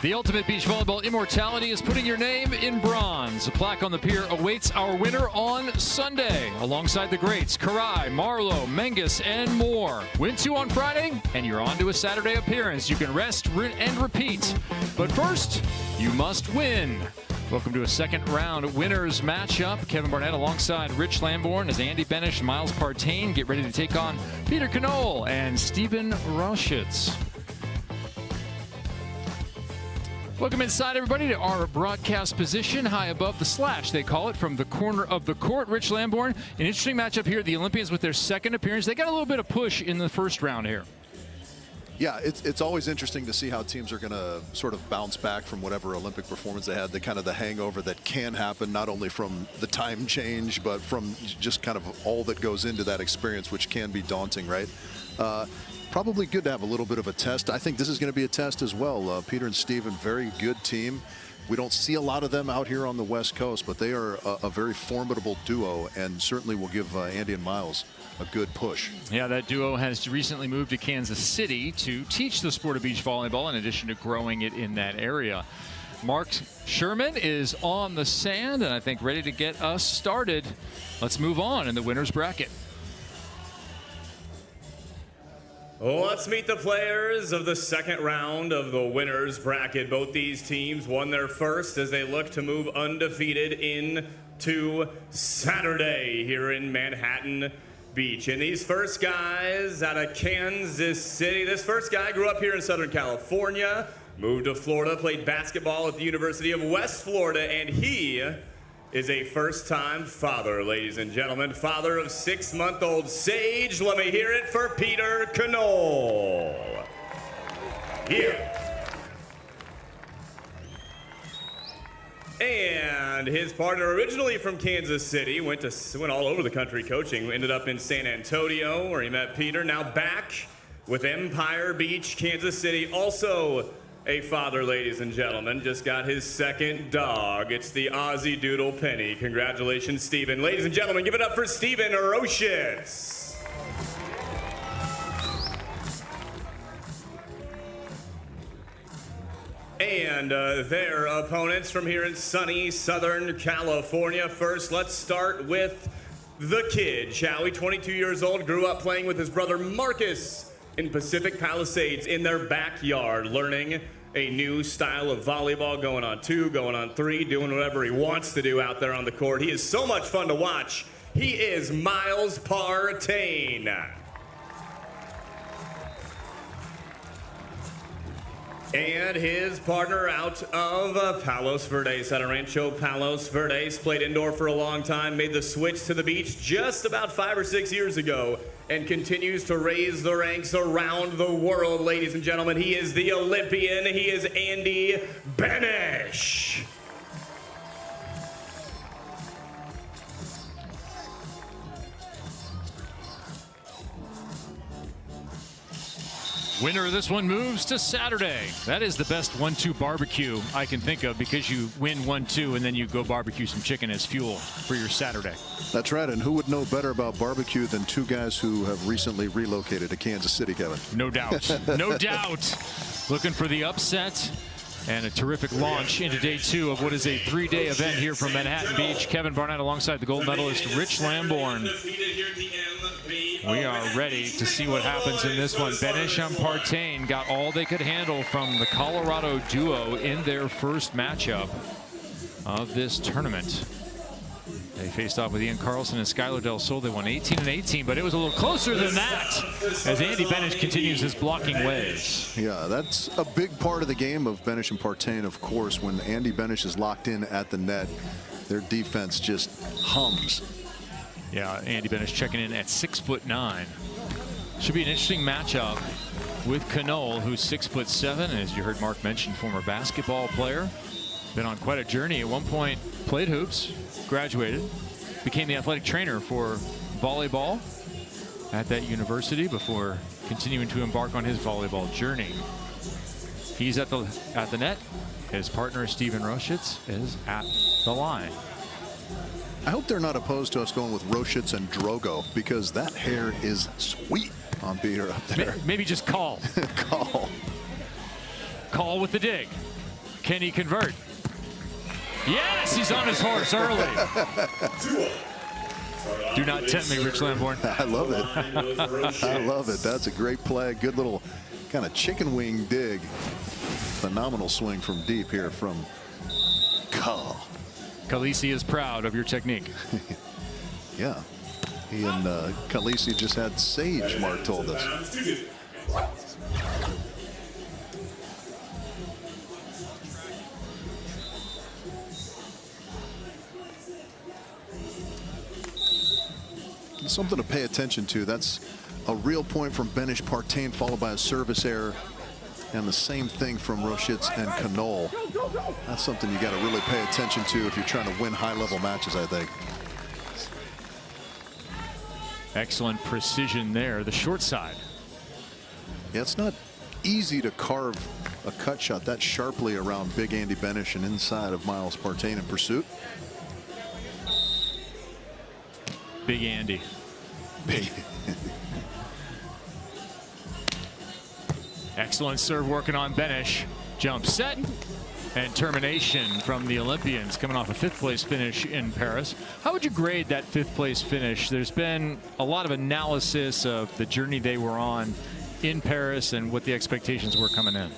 The ultimate beach volleyball immortality is putting your name in bronze. A plaque on the pier awaits our winner on Sunday, alongside the greats Karai, Marlowe, Menges, and more. Win 2 on Friday, and you're on to a Saturday appearance. You can rest and repeat. But first, you must win. Welcome to a second round winners matchup. Kevin Barnett alongside Rich Lamborn as Andy Benesh and Miles Partain get ready to take on Peter Connole and Stephen Roschitz. Welcome inside, everybody, to our broadcast position, high above the slash, they call it, from the corner of the court. Rich Lamborn, an interesting matchup here. The Olympians with their second appearance. They got a little bit of push in the first round here. Yeah, it's always interesting to see how teams are going to sort of bounce back from whatever Olympic performance they had, the hangover that can happen, not only from the time change, but from just kind of all that goes into that experience, which can be daunting, right? Probably good to have a little bit of a test. I think this is going to be a test as well. Peter and Steven, very good team. We don't see a lot of them out here on the West Coast, but they are a very formidable duo, and certainly will give Andy and Miles a good push. Yeah, that duo has recently moved to Kansas City to teach the sport of beach volleyball in addition to growing it in that area. Mark Sherman is on the sand and I think ready to get us started. Let's move on in the winner's bracket. Let's meet the players of the second round of the winner's bracket. Both these teams won their first as they look to move undefeated into Saturday here in Manhattan Beach. And these first guys out of Kansas City. This first guy grew up here in Southern California, moved to Florida, played basketball at the University of West Florida, and he is a first-time father, ladies and gentlemen. Father of 6-month-old Sage. Let me hear it for Peter Connole. Here. And his partner, originally from Kansas City, went all over the country coaching. Ended up in San Antonio, where he met Peter. Now back with Empire Beach, Kansas City. Also a father, ladies and gentlemen, just got his second dog. It's the Aussie Doodle Penny. Congratulations, Stephen. Ladies and gentlemen, give it up for Stephen Roschitz. And their opponents from here in sunny Southern California. First, let's start with the kid, shall we? 22 years old, grew up playing with his brother Marcus in Pacific Palisades in their backyard, learning a new style of volleyball, going on 2, going on 3, doing whatever he wants to do out there on the court. He is so much fun to watch. He is Miles Partain. And his partner out of Palos Verdes, out of Rancho Palos Verdes, played indoor for a long time, made the switch to the beach just about 5 or 6 years ago, and continues to raise the ranks around the world, ladies and gentlemen. He is the Olympian. He is Andy Benesh. Winner of this one moves to Saturday. That is the best 1-2 barbecue I can think of, because you win 1-2 and then you go barbecue some chicken as fuel for your Saturday. That's right, and who would know better about barbecue than two guys who have recently relocated to Kansas City, Kevin? No doubt, no doubt. Looking for the upset and a terrific launch into day 2 of what is a 3-day event here from Manhattan Beach. Kevin Barnett alongside the gold medalist Rich Lamborn. We are ready to see what happens in this one. Benesh and Partain got all they could handle from the Colorado duo in their first matchup of this tournament. They faced off with Ian Carlson and Skylar Del Sol. They won 18 and 18, but it was a little closer than that as Andy Benesh continues his blocking ways. Yeah, that's a big part of the game of Benesh and Partain, of course. When Andy Benesh is locked in at the net, their defense just hums. Yeah, Andy Benesh checking in at 6'9". Should be an interesting matchup with Connole, who's 6'7", as you heard Mark mention, former basketball player. Been on quite a journey. At one point, played hoops, graduated, became the athletic trainer for volleyball at that university before continuing to embark on his volleyball journey. He's at the net. His partner, Stephen Roschitz, is at the line. I hope they're not opposed to us going with Roschitz and Drogo, because that hair is sweet on Peter up there. Maybe just call. Call. Call with the dig. Can he convert? Yes, he's on his horse early. Do not tempt me, Rich Lamborn. I love it. I love it. That's a great play. Good little kind of chicken wing dig. Phenomenal swing from deep here from Carl. Khaleesi is proud of your technique. Yeah. He and Khaleesi just had sage, Mark told us. Something to pay attention to. That's a real point from Benesh Partain, followed by a service error. And the same thing from Roschitz and Connole. That's something you got to really pay attention to if you're trying to win high-level matches, I think. Excellent precision there, the short side. Yeah, it's not easy to carve a cut shot that sharply around big Andy Benesh and inside of Miles Partain in pursuit. Big Andy. Big. Excellent serve working on Benesh. Jump set and termination from the Olympians coming off a 5th place finish in Paris. How would you grade that 5th place finish? There's been a lot of analysis of the journey they were on in Paris and what the expectations were coming in.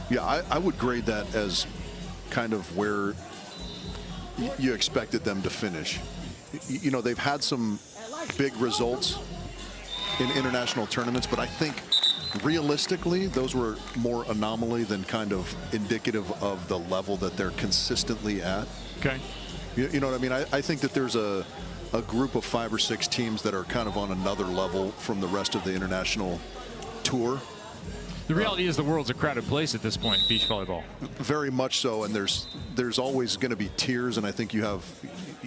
Yeah, I would grade that as kind of where you expected them to finish. You know, they've had some big results in international tournaments, but I think realistically those were more anomaly than kind of indicative of the level that they're consistently at. Okay. You know what I mean? I think that there's a group of 5 or 6 teams that are kind of on another level from the rest of the international tour. The reality is the world's a crowded place at this point, beach volleyball. Very much so, and there's always going to be tiers, and I think you have,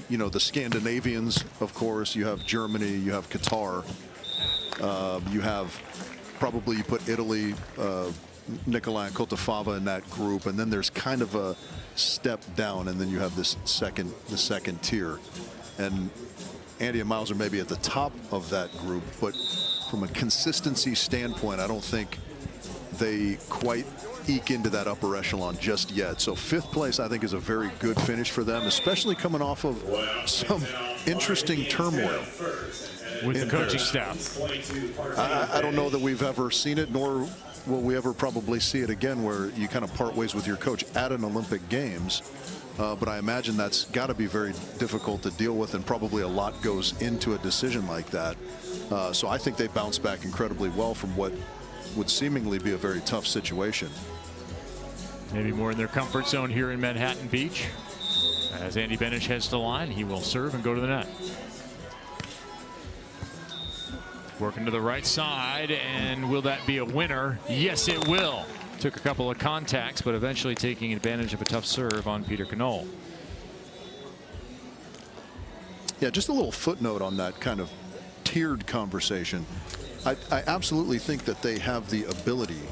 you know, the Scandinavians, of course, you have Germany, you have Qatar, you have probably, you put Italy, Nikolai and Kotafava in that group, and then there's kind of a step down, and then you have this the second tier, and Andy and Miles are maybe at the top of that group, but from a consistency standpoint, I don't think they quite eke into that upper echelon just yet. So 5th place, I think, is a very good finish for them, especially coming off of some interesting turmoil with the coaching staff. I don't know that we've ever seen it, nor will we ever probably see it again, where you kind of part ways with your coach at an Olympic Games. But I imagine that's got to be very difficult to deal with, and probably a lot goes into a decision like that. So I think they bounce back incredibly well from what would seemingly be a very tough situation. Maybe more in their comfort zone here in Manhattan Beach. As Andy Benesh heads to the line, he will serve and go to the net. Working to the right side, and will that be a winner? Yes, it will. Took a couple of contacts, but eventually taking advantage of a tough serve on Peter Connole. Yeah, just a little footnote on that kind of tiered conversation. I absolutely think that they have the ability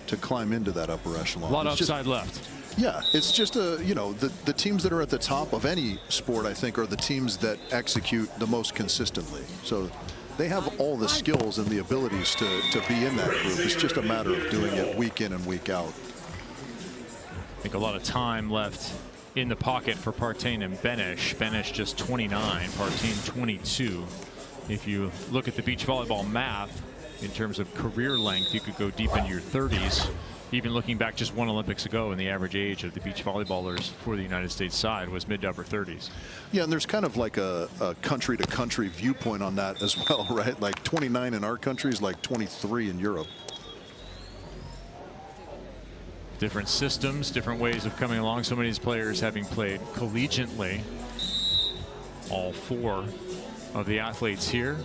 to climb into that upper echelon. A lot of upside left. Yeah, it's just you know, the teams that are at the top of any sport, I think, are the teams that execute the most consistently. So they have all the skills and the abilities to be in that group. It's just a matter of doing it week in and week out. I think a lot of time left in the pocket for Partain and Benesh. Benesh just 29, Partain 22. If you look at the beach volleyball math in terms of career length, you could go deep into your 30s. Even looking back just 1 Olympics ago, and the average age of the beach volleyballers for the United States side was mid to upper 30s. Yeah, and there's kind of like a country to country viewpoint on that as well, right? Like 29 in our country is like 23 in Europe. Different systems, different ways of coming along. So many of these players having played collegiately. All 4 of the athletes here.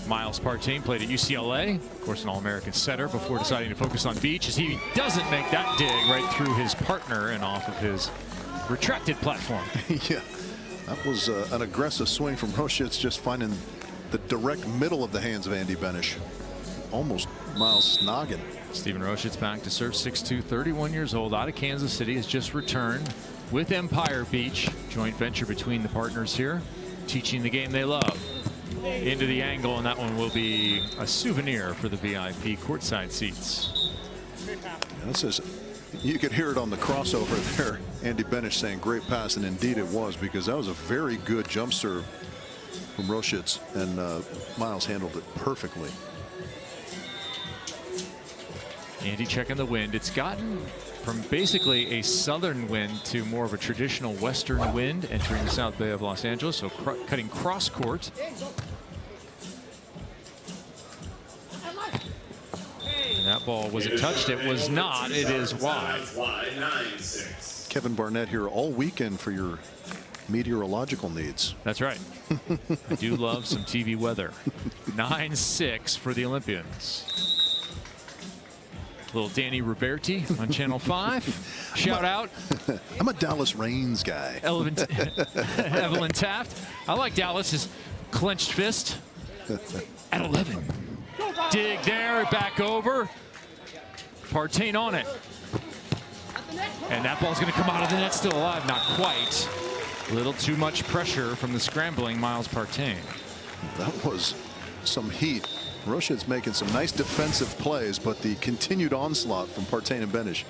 Miles Partain played at UCLA, of course, an All-American setter before deciding to focus on beach, as he doesn't make that dig right through his partner and off of his retracted platform. Yeah, that was an aggressive swing from Roschitz, just finding the direct middle of the hands of Andy Benesh. Almost Miles' noggin. Stephen Roschitz back to serve, 6'2", 31 years old, out of Kansas City, has just returned with Empire Beach. Joint venture between the partners here, teaching the game they love. Into the angle, and that one will be a souvenir for the VIP courtside seats. This is You could hear it on the crossover there. Andy Benesh saying great pass, and indeed it was, because that was a very good jump serve from Roschitz, and Miles handled it perfectly. Andy checking the wind. It's gotten from basically a southern wind to more of a traditional western wind entering the South Bay of Los Angeles, so cutting cross court. And that ball, was it touched? It was not. It is wide. Kevin Barnett here all weekend for your meteorological needs. That's right. I do love some TV weather. 9-6 for the Olympians. Little Danny Roberti on Channel 5. Shout out. I'm a Dallas Reigns guy. Evelyn Taft. I like Dallas's clenched fist at 11. Dig there, back over. Partain on it. And that ball's going to come out of the net, still alive. Not quite. A little too much pressure from the scrambling Miles Partain. That was some heat. Roschitz making some nice defensive plays, but the continued onslaught from Partain and Benesh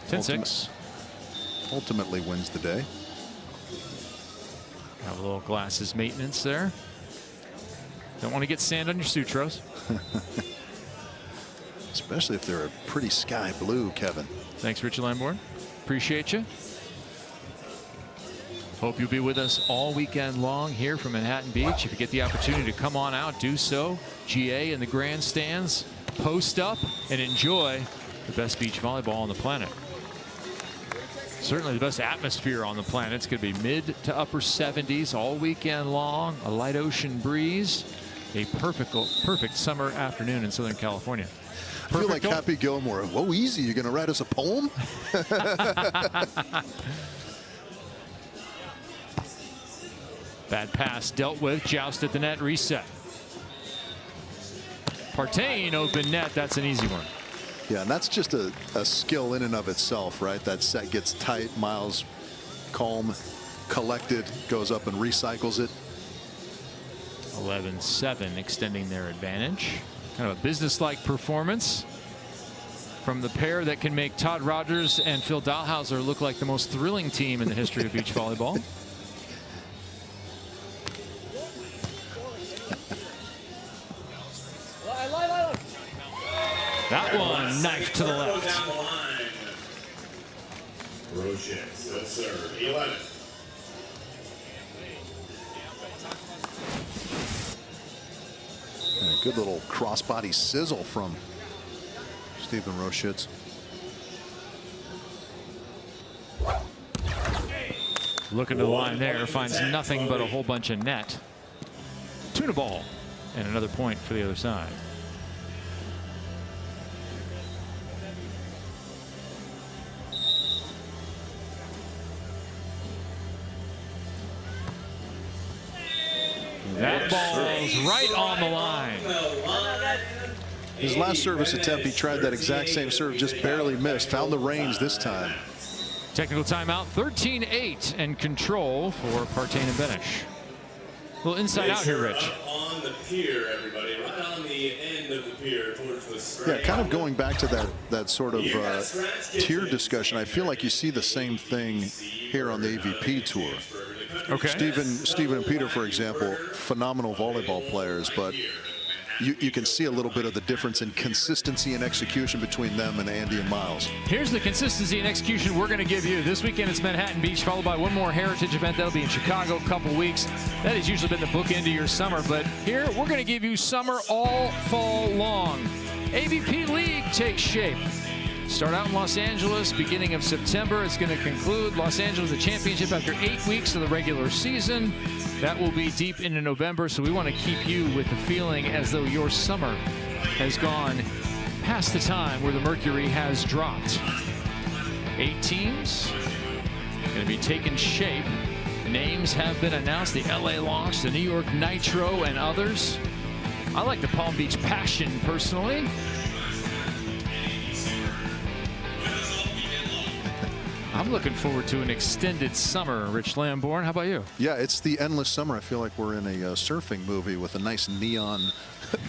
10-6 ultimately wins the day. Have a little glasses maintenance there. Don't want to get sand on your sutras. Especially if they're a pretty sky blue, Kevin. Thanks, Richard Lamborn. Appreciate you. Hope you'll be with us all weekend long here from Manhattan Beach. If you get the opportunity to come on out, do so. GA in the grandstands, post up and enjoy the best beach volleyball on the planet. Certainly the best atmosphere on the planet. It's going to be mid to upper 70s all weekend long. A light ocean breeze. A perfect summer afternoon in Southern California. I feel like Happy Gilmore. Whoa, easy. You're going to write us a poem? Bad pass dealt with. Joust at the net. Reset. Partain open net. That's an easy one. Yeah, and that's just a skill in and of itself, right? That set gets tight. Miles calm, collected, goes up and recycles it. 11-7 extending their advantage. Kind of a businesslike performance from the pair that can make Todd Rogers and Phil Dahlhauser look like the most thrilling team in the history of beach volleyball. That one knifed to the left. Roschitz, the serve, 11. And a good little crossbody sizzle from Stephen Roschitz. Looking to the line there, finds nothing but a whole bunch of net. Tuna ball, and another point for the other side. That ball's right on the line. His last service attempt, he tried that exact same serve, just barely missed. Found the range this time. Technical timeout, 13-8 and control for Partain and Benesh. A little inside out here, Rich. On the pier, everybody, right on the end of the pier towards the strike. Yeah, kind of going back to that sort of tier discussion. I feel like you see the same thing here on the AVP tour. Okay. Steven and Peter, for example, phenomenal volleyball players, but you can see a little bit of the difference in consistency and execution between them and Andy and Miles. Here's the consistency and execution we're going to give you. This weekend it's Manhattan Beach, followed by one more Heritage event. That'll be in Chicago, a couple weeks. That has usually been the bookend of your summer, but here we're going to give you summer all fall long. AVP League takes shape. Start out in Los Angeles, beginning of September. It's going to conclude Los Angeles, the championship, after 8 weeks of the regular season. That will be deep into November, so we want to keep you with the feeling as though your summer has gone past the time where the mercury has dropped. 8 teams going to be taking shape. Names have been announced: the LA Launch, the New York Nitro, and others. I like the Palm Beach Passion I'm looking forward to an extended summer. Rich Lamborn, how about you? Yeah, it's the endless summer. I feel like we're in a surfing movie with a nice neon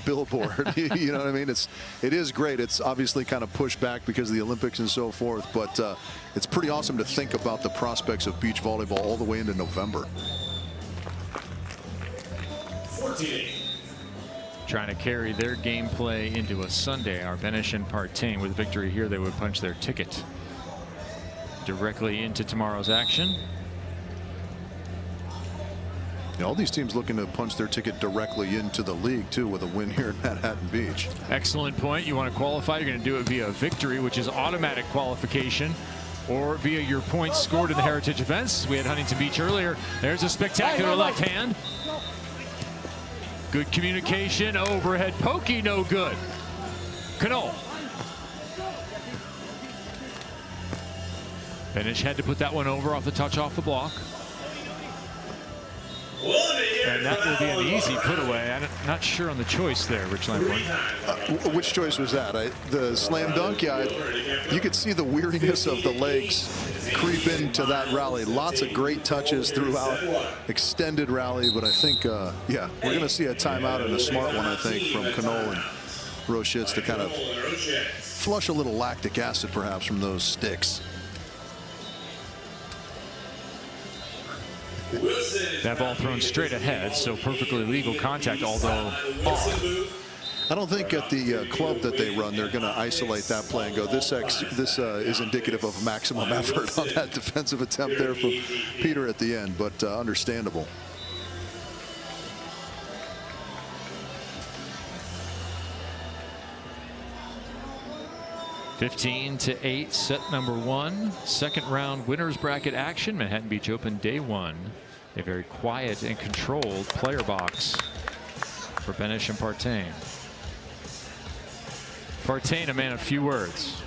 billboard. You know what I mean? It is great. It's obviously kind of pushed back because of the Olympics and so forth, but it's pretty awesome to think about the prospects of beach volleyball all the way into November. 14. Trying to carry their gameplay into a Sunday. Our Benesh and Partain, with victory here, they would punch their ticket directly into tomorrow's action. Yeah, all these teams looking to punch their ticket directly into the league too, with a win here in Manhattan Beach. Excellent point. You want to qualify, you're going to do it via victory, which is automatic qualification, or via your points scored in the heritage events. We had Huntington Beach earlier. There's a spectacular left hand. Good communication, overhead pokey, no good. Connole. Benesh had to put that one over off the touch off the block. And that will be an easy put away. I'm not sure on the choice there, Rich Lamborn. Which choice was that? The slam dunk? Yeah, you could see the weariness of the legs creep into that rally. Lots of great touches throughout, extended rally, but I think, yeah, we're going to see a timeout and a smart one, I think, from Connole and Roschitz to kind of flush a little lactic acid, perhaps, from those sticks. That ball thrown straight ahead, so perfectly legal contact, although off. I don't think at the club that they run, they're going to isolate that play and go, this is indicative of maximum effort on that defensive attempt there from Peter at the end, but understandable. (15-8), set number 1. Second round winners bracket action. Manhattan Beach Open day 1. A very quiet and controlled player box for Benesh and Partain. Partain, a man of few words.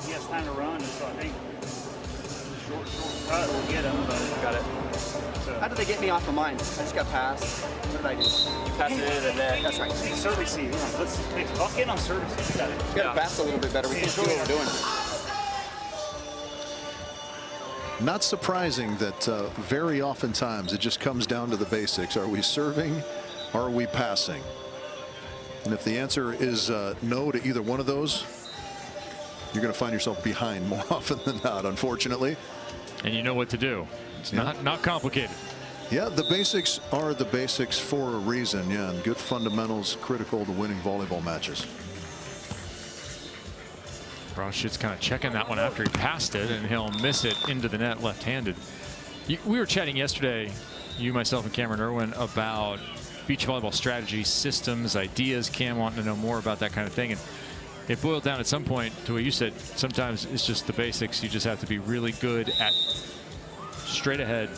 He has time to run, so I think short cut will get him, but got it. So. How did they get me off of mine? I just got passed. What did I do? You passed it into the net. That's right. Service seat. Let's buck in on service. You got it. You got to pass a little bit better. We can't see what we're doing. Not surprising that very oftentimes it just comes down to the basics. Are we serving? Are we passing? And if the answer is no to either one of those, you're going to find yourself behind more often than not, unfortunately. And you know what to do. It's not complicated. Yeah, the basics are the basics for a reason. Yeah, and good fundamentals critical to winning volleyball matches. Roschitz kind of checking that one after he passed it, and he'll miss it into the net left-handed. We were chatting yesterday, you, myself, and Cameron Irwin, about beach volleyball strategy, systems, ideas. Cam wanting to know more about that kind of thing. And it boiled down at some point to what you said. Sometimes it's just the basics. You just have to be really good at straight ahead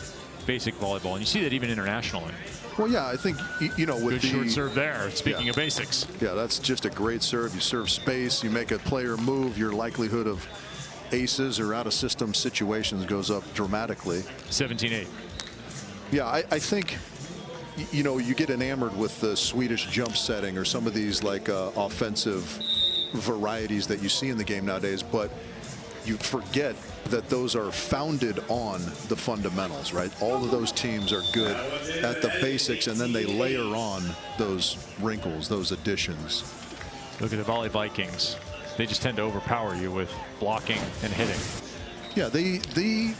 basic volleyball. And you see that even internationally. Well, yeah, I think, you know, with good short serve there, speaking of basics. Yeah, that's just a great serve. You serve space, you make a player move, your likelihood of aces or out of system situations goes up dramatically. 17-8. Yeah, I think, you know, you get enamored with the Swedish jump setting or some of these like offensive varieties that you see in the game nowadays, but you forget that those are founded on the fundamentals, right? All of those teams are good at the basics, and then they layer on those wrinkles, those additions. Look at the Volley Vikings. They just tend to overpower you with blocking and hitting. Yeah, the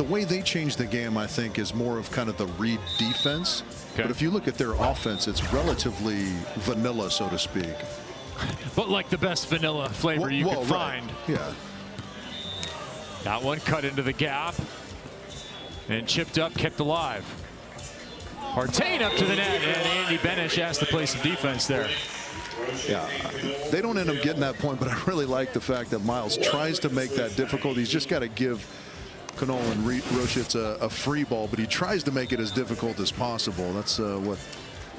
way they change the game, I think, is more of kind of the read defense. Okay. But if you look at their offense, it's relatively vanilla, so to speak. But like the best vanilla flavor you can find. Yeah. That one cut into the gap and chipped up, kept alive. Partain up to the net, and Andy Benesh has to play some defense there. Yeah, they don't end up getting that point, but I really like the fact that Miles tries to make that difficult. He's just got to give Connole and Roschitz a free ball, but he tries to make it as difficult as possible. That's what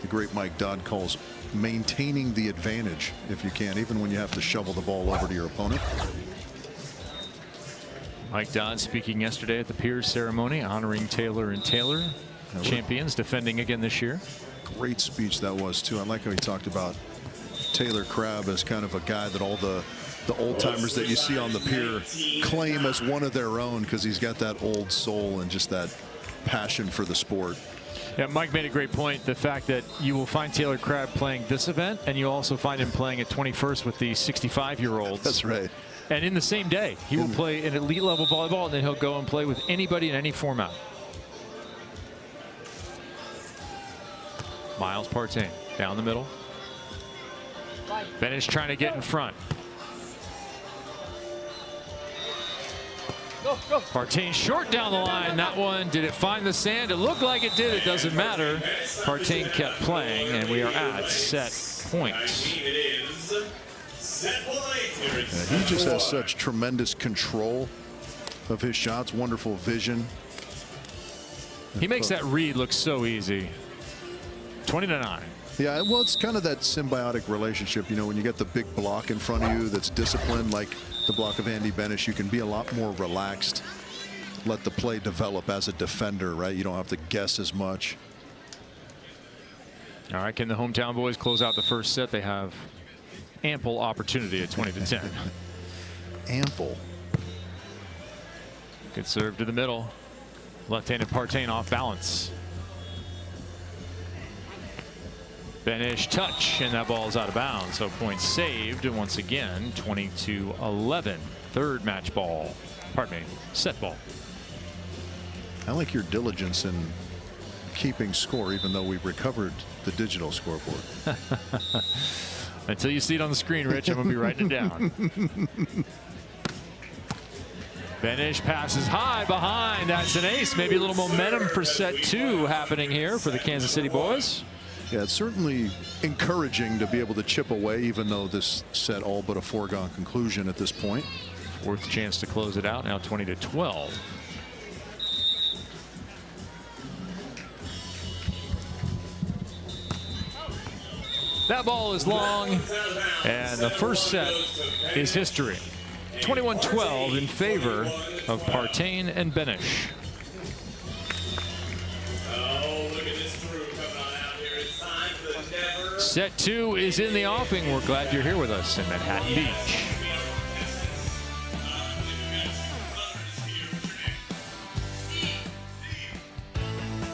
the great Mike Dodd calls maintaining the advantage, if you can, even when you have to shovel the ball over to your opponent. Mike Dodd speaking yesterday at the Peers ceremony, honoring Taylor and Taylor, champions, defending again this year. Great speech that was, too. I like how he talked about Taylor Crabb as kind of a guy that all the the old timers that you see on the pier claim as one of their own, because he's got that old soul and just that passion for the sport. Yeah, Mike made a great point. The fact that you will find Taylor Crabb playing this event, and you'll also find him playing at 21st with the 65-year-olds. That's right. And in the same day, he will play an elite level volleyball, and then he'll go and play with anybody in any format. Miles Partain down the middle. Benesh trying to get in front. Partain short down the line. That one, did it find the sand? It looked like it did. It doesn't matter. Partain kept playing, and we are at set point. He just has such tremendous control of his shots, wonderful vision. He makes that read look so easy. 20-9. Yeah, well, it's kind of that symbiotic relationship. You know, when you get the big block in front of you that's disciplined, like the block of Andy Benesh, you can be a lot more relaxed, let the play develop as a defender, right? You don't have to guess as much. All right, can the hometown boys close out the first set? They have ample opportunity at 20-10. Ample. Good serve to the middle. Left-handed Partain off balance. Benesh touch, and that ball is out of bounds. So point saved, and once again, 20-11. Third match ball. Pardon me, set ball. I like your diligence in keeping score, even though we recovered the digital scoreboard. Until you see it on the screen, Rich, I'm going to be writing it down. Benesh passes high behind. That's an ace. Maybe a little momentum for set two happening here for the Kansas City boys. Yeah, it's certainly encouraging to be able to chip away, even though this set all but a foregone conclusion at this point. Fourth chance to close it out, now 20-12. That ball is long, and the first set is history. 21-12 in favor of Partain and Benesh. Set two is in the offing. We're glad you're here with us in Manhattan Beach.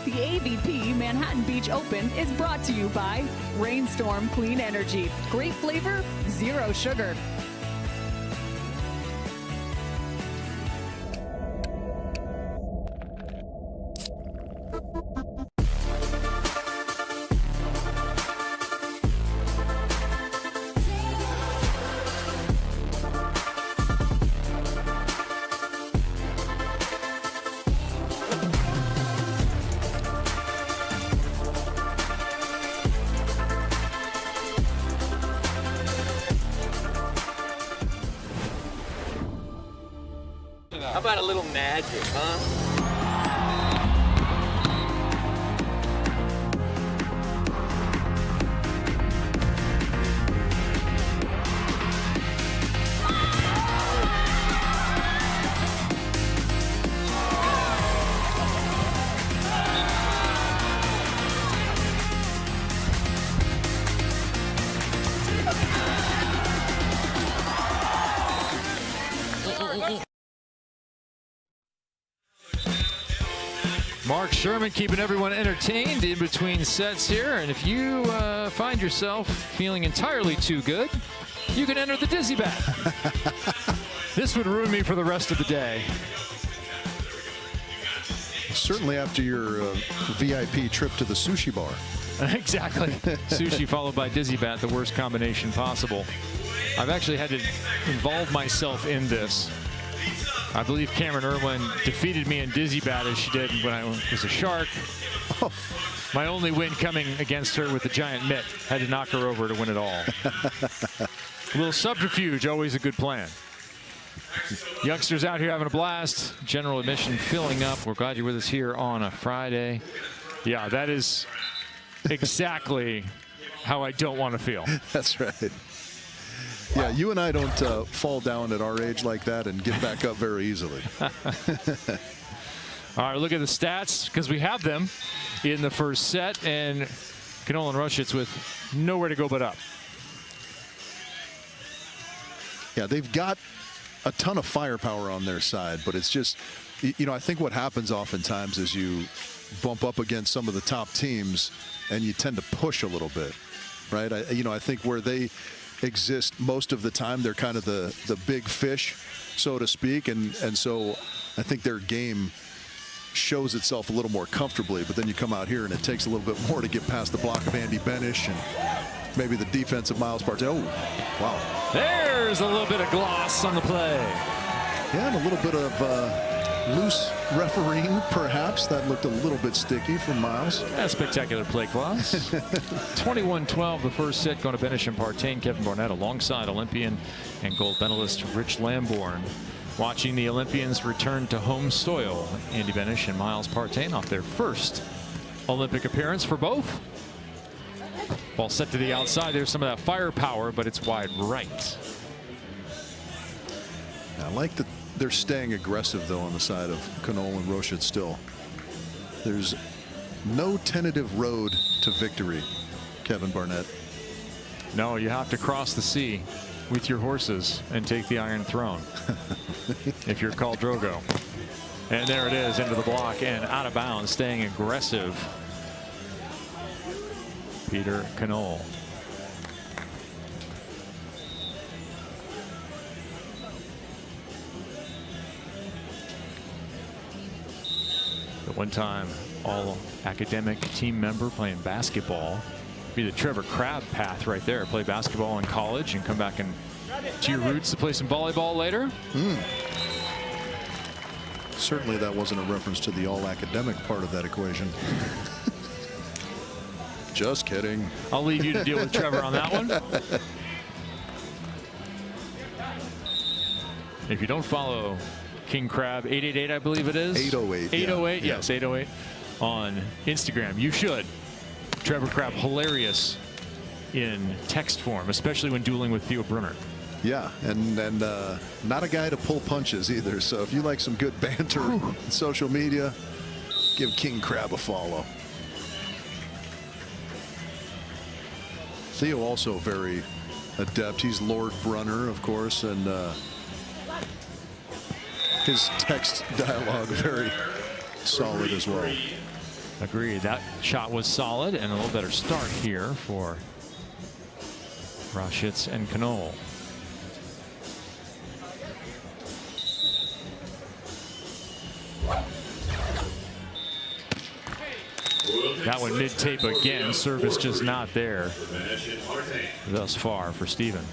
The AVP Manhattan Beach Open is brought to you by Rainstorm Clean Energy. Great flavor, zero sugar. How about a little magic, huh? Mark Sherman keeping everyone entertained in between sets here. And if you find yourself feeling entirely too good, you can enter the Dizzy Bet. This would ruin me for the rest of the day. Certainly after your VIP trip to the sushi bar. Exactly. Sushi followed by Dizzy Bat, the worst combination possible. I've actually had to involve myself in this. I believe Cameron Irwin defeated me in Dizzy Bat as she did when I was a Shark. Oh. My only win coming against her with the giant mitt. Had to knock her over to win it all. A little subterfuge, always a good plan. Youngsters out here having a blast. General admission filling up. We're glad you're with us here on a Friday. Yeah, that is exactly how I don't want to feel. That's right. Yeah, you and I don't fall down at our age like that and get back up very easily. All right, look at the stats, because we have them in the first set, and Connole and Roschitz with nowhere to go but up. Yeah, they've got a ton of firepower on their side, but it's just, you know, I think what happens oftentimes is you bump up against some of the top teams and you tend to push a little bit, right? I think where they exist most of the time, they're kind of the big fish, so to speak, and so I think their game shows itself a little more comfortably, but then you come out here and it takes a little bit more to get past the block of Andy Benesh and maybe the defense of Miles Partain. Oh, wow. There's a little bit of gloss on the play. Yeah, and a little bit of loose refereeing, perhaps. That looked a little bit sticky from Miles. Yeah, spectacular play class. 21-12 the first set, going to Benesh and Partain. Kevin Barnett alongside Olympian and gold medalist Rich Lamborn. Watching the Olympians return to home soil. Andy Benesh and Miles Partain off their first Olympic appearance for both. Ball set to the outside. There's some of that firepower, but it's wide right. I like that they're staying aggressive, though, on the side of Connole and Roschitz still. There's no tentative road to victory, Kevin Barnett. No, you have to cross the sea with your horses and take the Iron Throne if you're called Drogo. And there it is, into the block and out of bounds, staying aggressive. Peter Connole. The one-time all-academic team member playing basketball. Be the Trevor Crabb path right there. Play basketball in college and come back and to your roots to play some volleyball later. Certainly that wasn't a reference to the all-academic part of that equation. Just kidding. I'll leave you to deal with Trevor on that one. If you don't follow King Crab 888, I believe it is. 808. 808, yeah. yes, 808 on Instagram. You should. Trevor Crab, hilarious in text form, especially when dueling with Theo Brunner. Yeah, and not a guy to pull punches either. So if you like some good banter on social media, give King Crab a follow. Theo also very adept. He's Lord Brunner, of course, and his text dialogue very solid as well. Agreed. That shot was solid and a little better start here for Roschitz and Connole. That one mid-tape again. Service just not there thus far for Steven.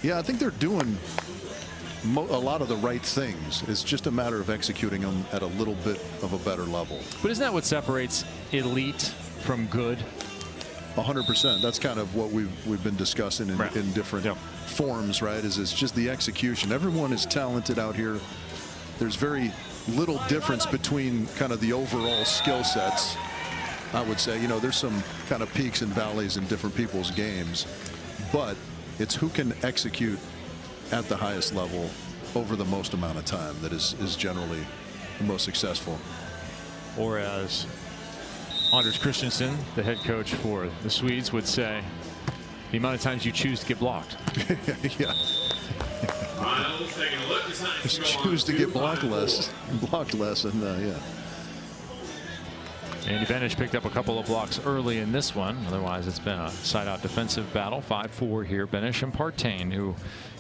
Yeah, I think they're doing a lot of the right things. It's just a matter of executing them at a little bit of a better level. But isn't that what separates elite from good? 100%. That's kind of what we've been discussing in different forms, right? Is it's just the execution. Everyone is talented out here. There's very little difference between kind of the overall skill sets. I would say, you know, there's some kind of peaks and valleys in different people's games, but it's who can execute at the highest level over the most amount of time that is generally the most successful. Or as Anders Christensen, the head coach for the Swedes, would say, the amount of times you choose to get blocked. Yeah. Just choose to get blocked less, and yeah. Andy Benesh picked up a couple of blocks early in this one. Otherwise, it's been a side-out defensive battle. 5-4 here. Benesh and Partain, who,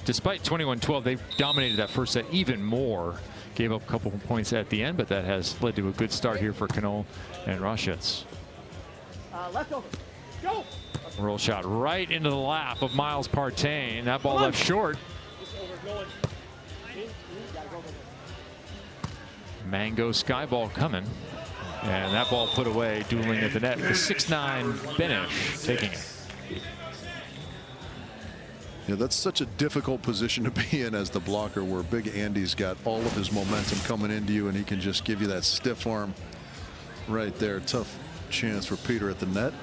despite 21-12, they dominated that first set even more. Gave up a couple of points at the end, but that has led to a good start here for Connole and Roschitz. Left over. Go. Roll shot right into the lap of Miles Partain. That ball left short. Mango sky ball coming. And that ball put away, dueling at the net. The 6'9" Benesh taking it. Yeah, that's such a difficult position to be in as the blocker, where Big Andy's got all of his momentum coming into you, and he can just give you that stiff arm right there. Tough chance for Peter at the net.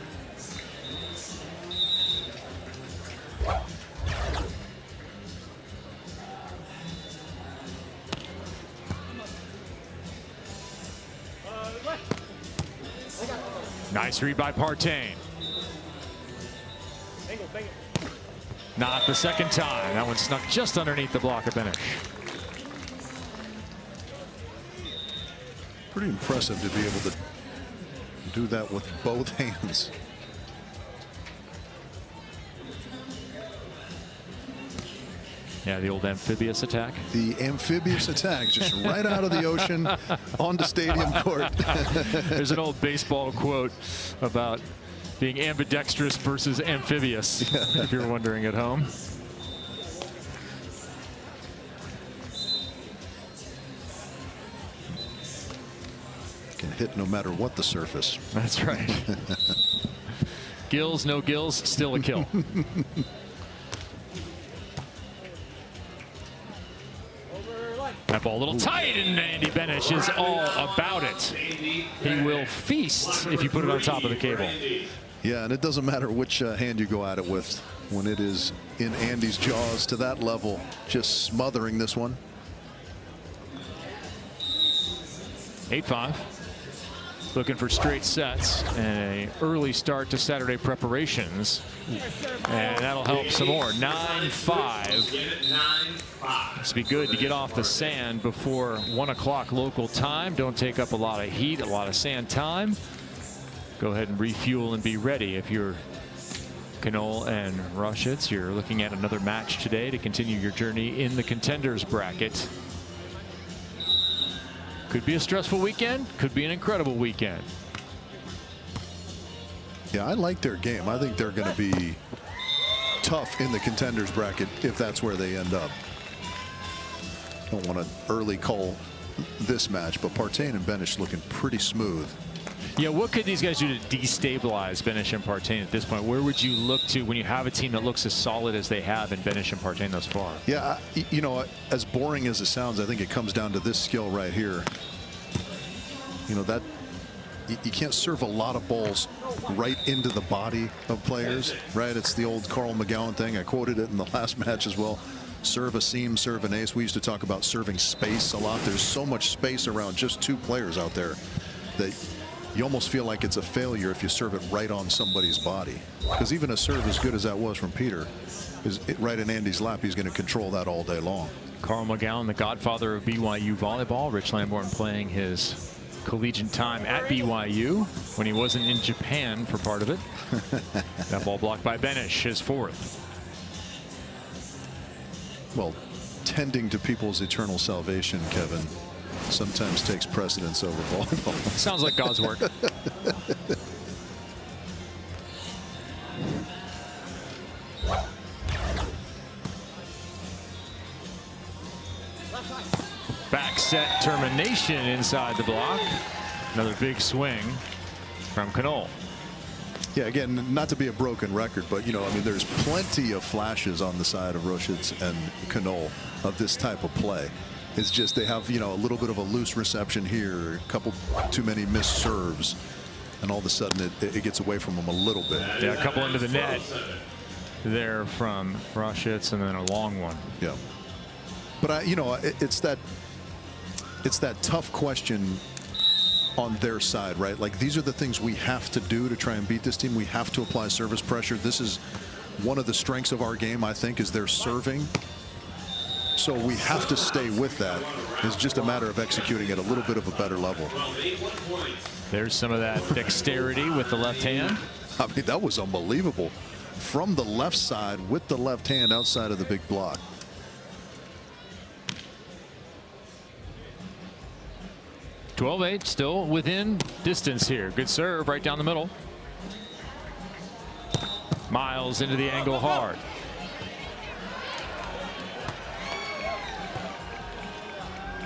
Nice read by Partain. Not the second time. That one snuck just underneath the block of Benesh. Pretty impressive to be able to do that with both hands. Yeah, the old amphibious attack. The amphibious attack, just right out of the ocean onto stadium court. There's an old baseball quote about being ambidextrous versus amphibious, if you're wondering at home. Can hit no matter what the surface. That's right. Gills, no gills, still a kill. That ball a little tight, and Andy Benesh is all about it. He will feast if you put it on top of the cable. Yeah, and it doesn't matter which hand you go at it with. When it is in Andy's jaws to that level, just smothering this one. 8-5. Looking for straight sets and an early start to Saturday preparations. And that'll help some more. 9-5. Must be good to get off the sand before 1 o'clock local time. Don't take up a lot of heat, a lot of sand time. Go ahead and refuel and be ready. If you're Connole and Roschitz, you're looking at another match today to continue your journey in the contenders bracket. Could be a stressful weekend, could be an incredible weekend. Yeah, I like their game. I think they're going to be tough in the contenders bracket if that's where they end up. Don't want to early call this match, but Partain and Benesh looking pretty smooth. Yeah, what could these guys do to destabilize Benesh and Partain at this point? Where would you look to when you have a team that looks as solid as they have in Benesh and Partain thus far? Yeah, you know, as boring as it sounds, I think it comes down to this skill right here. You know, that you can't serve a lot of balls right into the body of players, right? It's the old Carl McGowan thing. I quoted it in the last match as well. Serve a seam, serve an ace. We used to talk about serving space a lot. There's so much space around just two players out there that you almost feel like it's a failure if you serve it right on somebody's body. Because even a serve as good as that was from Peter, is right in Andy's lap, he's going to control that all day long. Carl McGowan, the godfather of BYU volleyball. Rich Lamborn playing his collegiate time at BYU when he wasn't in Japan for part of it. That ball blocked by Benesh, his fourth. Well, tending to people's eternal salvation, Kevin, sometimes takes precedence over volleyball. Sounds like God's work. Back set termination inside the block. Another big swing from Connole. Yeah, again, not to be a broken record, but, you know, I mean, there's plenty of flashes on the side of Roschitz and Connole of this type of play. It's just they have, you know, a little bit of a loose reception here, a couple too many missed serves, and all of a sudden it gets away from them a little bit. Yeah, a couple into the net there from Roschitz, and then a long one. Yeah. But, you know, it's that tough question on their side, right? Like, these are the things we have to do to try and beat this team. We have to apply service pressure. This is one of the strengths of our game, I think, is their serving. So we have to stay with that. It's just a matter of executing at a little bit of a better level. There's some of that dexterity with the left hand. I mean, that was unbelievable. From the left side with the left hand outside of the big block. (12-8), still within distance here. Good serve right down the middle. Miles into the angle hard.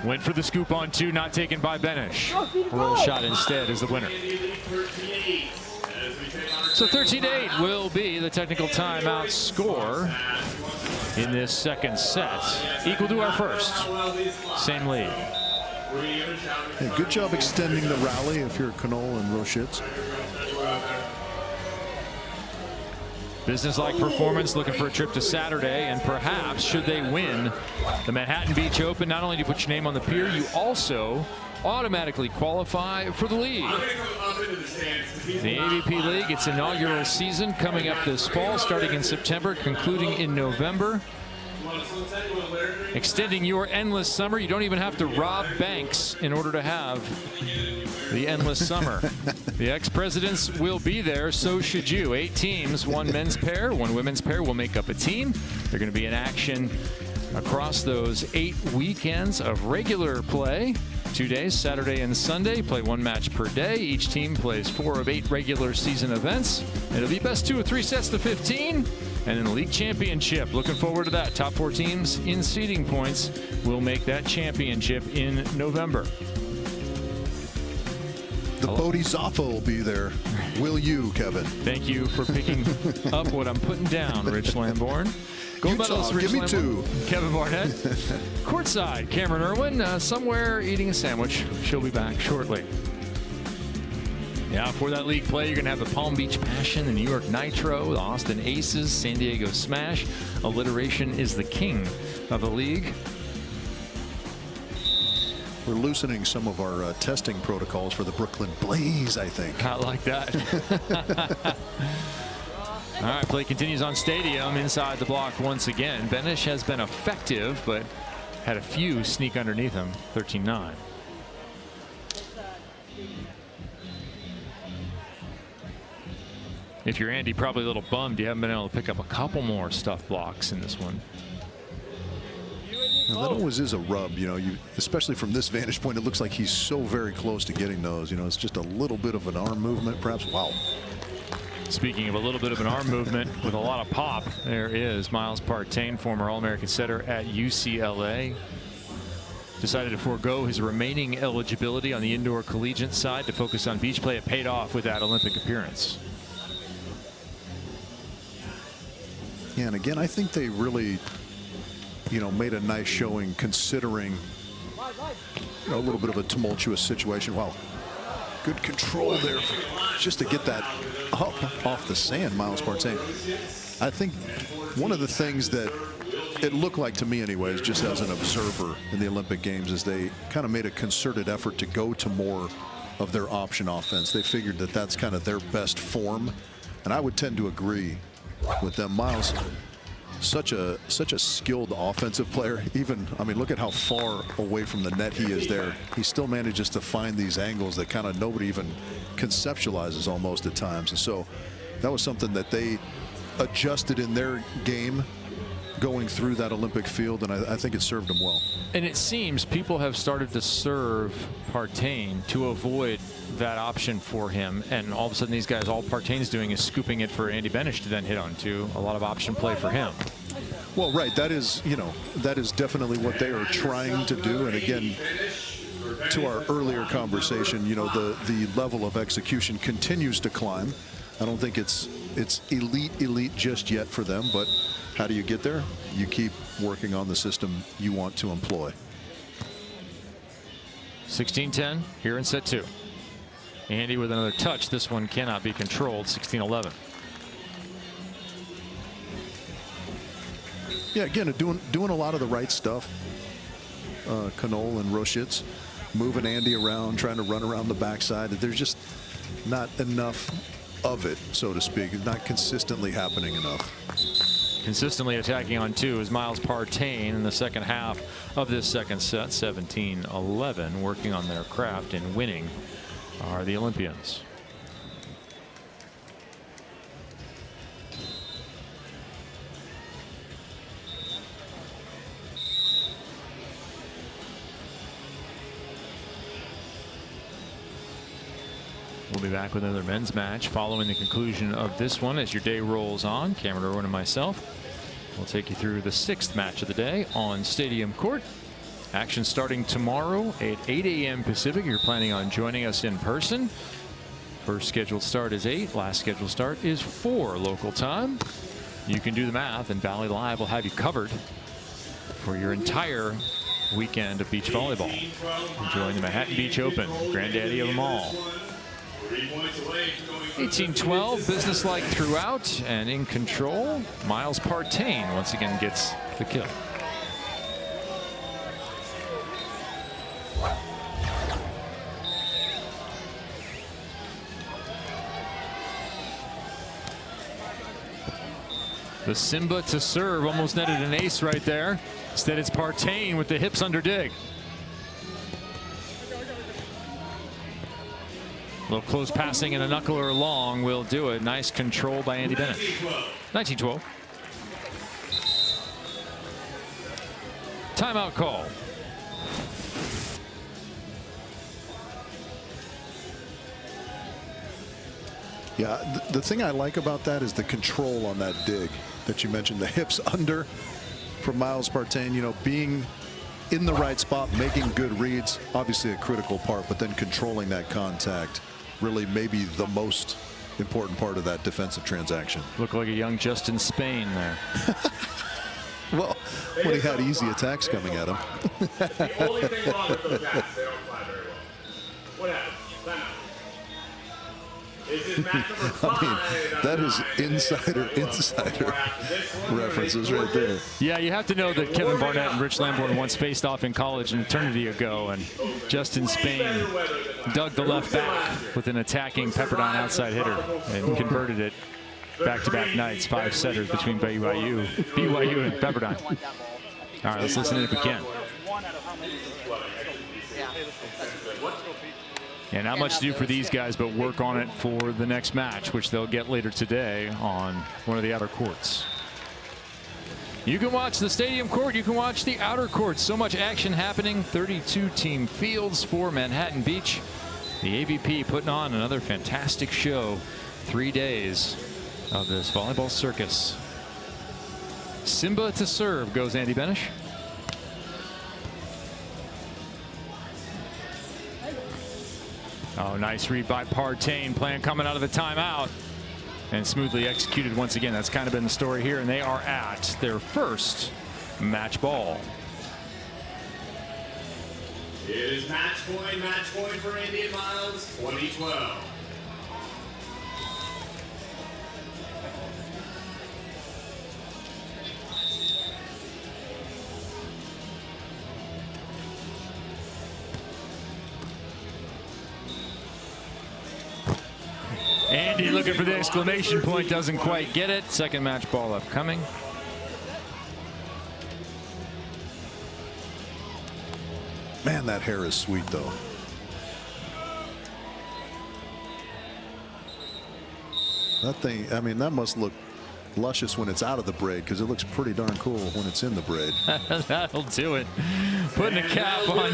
Went for the scoop on two, not taken by Benesh. Roll shot instead is the winner. So 13-8 will be the technical timeout score in this second set. Equal to our first. Same lead. Yeah, good job extending the rally if you're Connole and Roschitz. Business-like performance, looking for a trip to Saturday, and perhaps, should they win the Manhattan Beach Open, not only do you put your name on the pier, you also automatically qualify for the league. The AVP League, its inaugural season coming up this fall, starting in September, concluding in November. Extending your endless summer. You don't even have to rob banks in order to have the endless summer. The ex-presidents will be there, so should you. 8 teams, 1 men's pair, 1 women's pair will make up a team. They're going to be in action across those 8 weekends of regular play. 2 days, Saturday and Sunday. Play 1 match per day. Each team plays 4 of 8 regular season events. It'll be best 2 of 3 sets to 15. And in the league championship, looking forward to that. Top 4 teams in seeding points will make that championship in November. The Bodhisattva will be there. Will you, Kevin? Thank you for picking up what I'm putting down, Rich Lamborn. Gold medalist Rich give me Lamborn, 2. Kevin Barnett. Courtside, Cameron Irwin, somewhere eating a sandwich. She'll be back shortly. Yeah, for that league play, you're going to have the Palm Beach Passion, the New York Nitro, the Austin Aces, San Diego Smash. Alliteration is the king of the league. We're loosening some of our testing protocols for the Brooklyn Blaze, I think. I like that. All right, play continues on Stadium inside the block once again. Benesh has been effective, but had a few sneak underneath him. 13-9. If you're Andy, probably a little bummed you haven't been able to pick up a couple more stuff blocks in this one. Now, that always is a rub, you know, especially from this vantage point. It looks like he's so very close to getting those. You know, it's just a little bit of an arm movement, perhaps. Wow. Speaking of a little bit of an arm movement with a lot of pop, there is Miles Partain, former All-American setter at UCLA. Decided to forego his remaining eligibility on the indoor collegiate side to focus on beach play. It paid off with that Olympic appearance. Yeah, and again, I think they really, you know, made a nice showing considering, you know, a little bit of a tumultuous situation. Wow, good control there just to get that up off the sand, Miles Partain. I think one of the things that it looked like to me anyways, just as an observer in the Olympic Games, is they kind of made a concerted effort to go to more of their option offense. They figured that that's kind of their best form, and I would tend to agree with them. Miles, such a skilled offensive player. Even, I mean, look at how far away from the net he is there. He still manages to find these angles that kind of nobody even conceptualizes almost at times. And so that was something that they adjusted in their game going through that Olympic field, and I think it served them well. And it seems people have started to serve Partain to avoid that option for him, and all of a sudden these guys, all Partain's doing is scooping it for Andy Benesh to then hit on to. A lot of option play for him. Well, right, that is, you know, that is definitely what they are trying to do. And again, to our earlier conversation, you know, the level of execution continues to climb. I don't think it's elite just yet for them, but how do you get there? You keep working on the system you want to employ. 16-10 here in set 2. Andy with another touch. This one cannot be controlled. 16-11. Yeah, again, doing a lot of the right stuff. Connole and Roschitz moving Andy around, trying to run around the backside. There's just not enough of it, so to speak. It's not consistently happening enough. Consistently attacking on 2 is Miles Partain in the second half of this second set. 17-11, working on their craft and winning are the Olympians. We'll be back with another men's match following the conclusion of this one as your day rolls on. Cameron Irwin and myself will take you through the 6th match of the day on Stadium Court. Action starting tomorrow at 8 a.m. Pacific. You're planning on joining us in person. First scheduled start is 8. Last scheduled start is 4 local time. You can do the math, and Valley Live will have you covered for your entire weekend of beach volleyball. Enjoying the Manhattan Beach Open, granddaddy of them all. 18-12, businesslike throughout and in control. Miles Partain once again gets the kill. The Simba to serve, almost netted an ace right there. Instead, it's Partain with the hips under dig. A little close passing and a knuckler long will do it. Nice control by Andy Benesh. 19-12. Timeout call. Yeah, the thing I like about that is the control on that dig that you mentioned, the hips under from Miles Partain, you know, being in the right spot, making good reads, obviously a critical part, but then controlling that contact, really maybe the most important part of that defensive transaction. Look like a young Justin Spain there. Well, when he had easy attacks coming at him. The only thing wrong with those bats, they don't fly very well. What happened? I mean, that is insider references right there. Yeah, you have to know that Kevin Barnett and Rich Lamborn once faced off in college an eternity ago, and Justin Spain dug the left back with an attacking Pepperdine outside hitter and converted it back-to-back nights, 5-setters between BYU and Pepperdine. All right, let's listen in if we can. Yeah, not much to do for these guys, but work on it for the next match, which they'll get later today on one of the outer courts. You can watch the stadium court. You can watch the outer court. So much action happening. 32-team fields for Manhattan Beach. The AVP putting on another fantastic show. 3 days of this volleyball circus. Simba to serve goes Andy Benesh. Oh, nice read by Partain. Plan coming out of the timeout and smoothly executed once again. That's kind of been the story here, and they are at their first match ball. It is match point for Andy and Miles, 2012. Andy looking for the exclamation point, doesn't quite get it. Second match ball upcoming. Man, that hair is sweet, though. That thing, I mean, that must look luscious when it's out of the braid, because it looks pretty darn cool when it's in the braid. That'll do it. Putting a cap on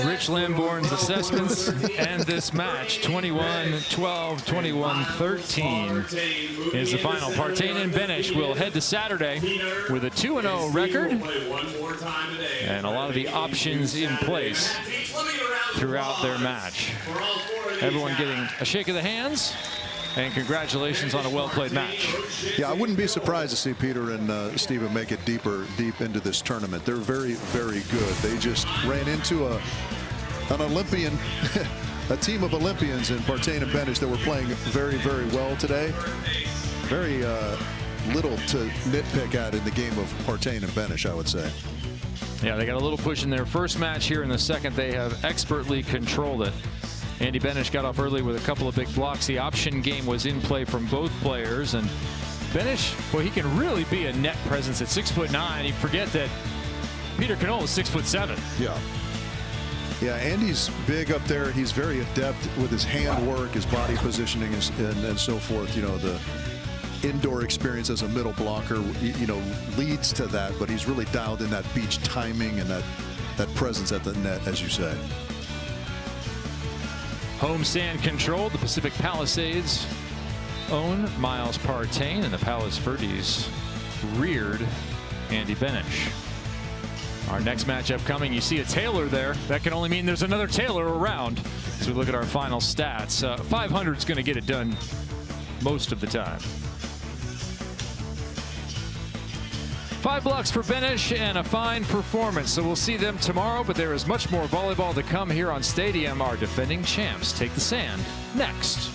Rich Lamborn's assessments and this match. 21-12, 21-13 is the final. Partain and Benesh will head to Saturday with a 2-0 record and a lot of the options in place throughout their match. Everyone getting a shake of the hands. And congratulations on a well-played match. Yeah, I wouldn't be surprised to see Peter and Steven make it deep into this tournament. They're very, very good. They just ran into an Olympian, a team of Olympians in Partain and Benesh that were playing very, very well today. Very little to nitpick at in the game of Partain and Benesh, I would say. Yeah, they got a little push in their first match here. In the second, they have expertly controlled it. Andy Benesh got off early with a couple of big blocks. The option game was in play from both players, and Benesh, well, he can really be a net presence at 6'9". You forget that Peter Connole is 6'7". Yeah, Andy's big up there. He's very adept with his hand work, his body positioning, and so forth. You know, the indoor experience as a middle blocker, you know, leads to that, but he's really dialed in that beach timing and that presence at the net, as you say. Homestand controlled. The Pacific Palisades own Miles Partain, and the Palos Verdes reared Andy Benesh. Our next matchup coming, you see a Taylor there. That can only mean there's another Taylor around. As we look at our final stats, 500 is going to get it done most of the time. 5 blocks for Benesh and a fine performance. So we'll see them tomorrow, but there is much more volleyball to come here on Stadium. Our defending champs take the sand next.